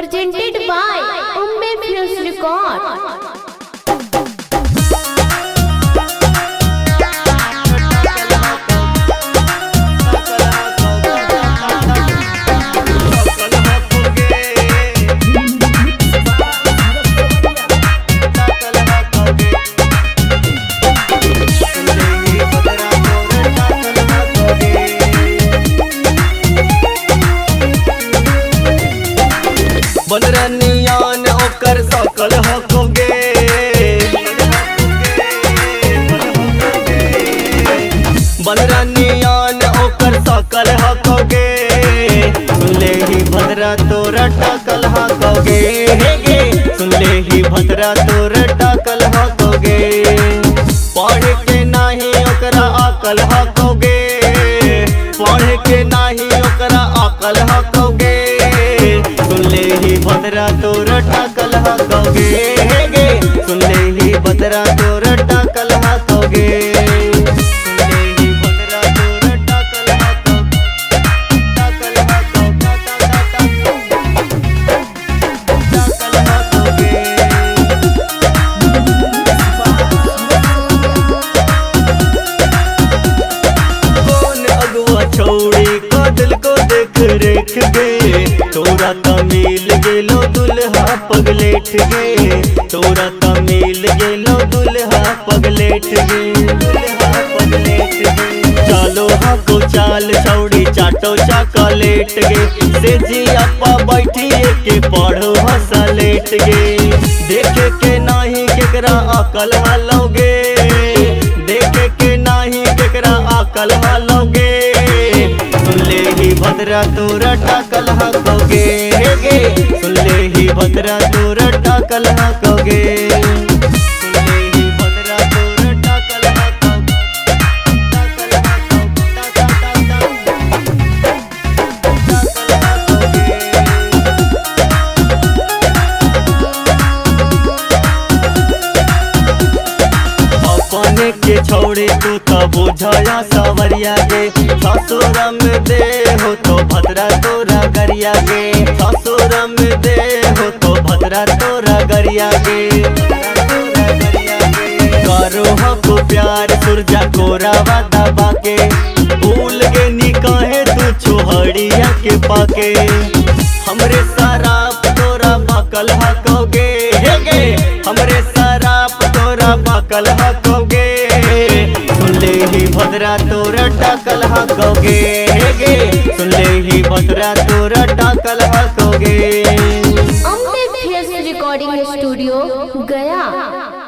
presented by Ambe Films Record. बनरनियान ओकर सकल हकोगे बनरनियान ओकर सकल हकोगे सुनले ही भद्रा तोरा टकल हकोगे सुनले ही भद्रा तोरा टकल हकोगे पढ़ के नाही ओकरा अकल हकोगे पढ़ के नाही ओकरा अकल हकोगे सुनले ही भद्रा तोरा टकल हकोगे सुनले ही भद्रा तोरा टकल हकोगे सुनले ही भद्रा तोरा टकल हकोगे कौन अगुआ छोड़ी को दिल को देख रेख गे तोरा तमिल गेलो दुल्हा पगलेठ गे तोरा तमिल गेलो दुल्हा पगलेठ गे दुल्हा पगलेठ गे चलो हाको चाल छौड़ी चाटो चॉकलेट गे से जी अपा बैठी के पढ़ो हंसा लेट गे देखे के नाही केकरा अकल हलोगे देखे के नाही केकरा अकल हलोगे सुनले ही भद्रा तोरा टकल हकोगे सुनले ही भद्रा तोरा टकल हकोगे सुनले ही भद्रा तोरा टकल हकोगे अपने के छोड़े तू तो बुझाया सवरिया गे ससुरम दे हो तो भद्रा तोरा गरिया गे ससुरम दे हो तो भद्रा तोरा गरिया गे करो हको प्यार सुरजा कोरावा दबा के भूल गे निकाहे तू छोहड़िया के पाके हमरे शराब तोरा बकल हकोगे हमरे शराब तोरा बकल हकोगे सुनले ही भद्रा तोरा टकल हकोगे सुनले ही भद्रा तोरा tackle हकोगे Ambe Films Recording Studio, Gaya.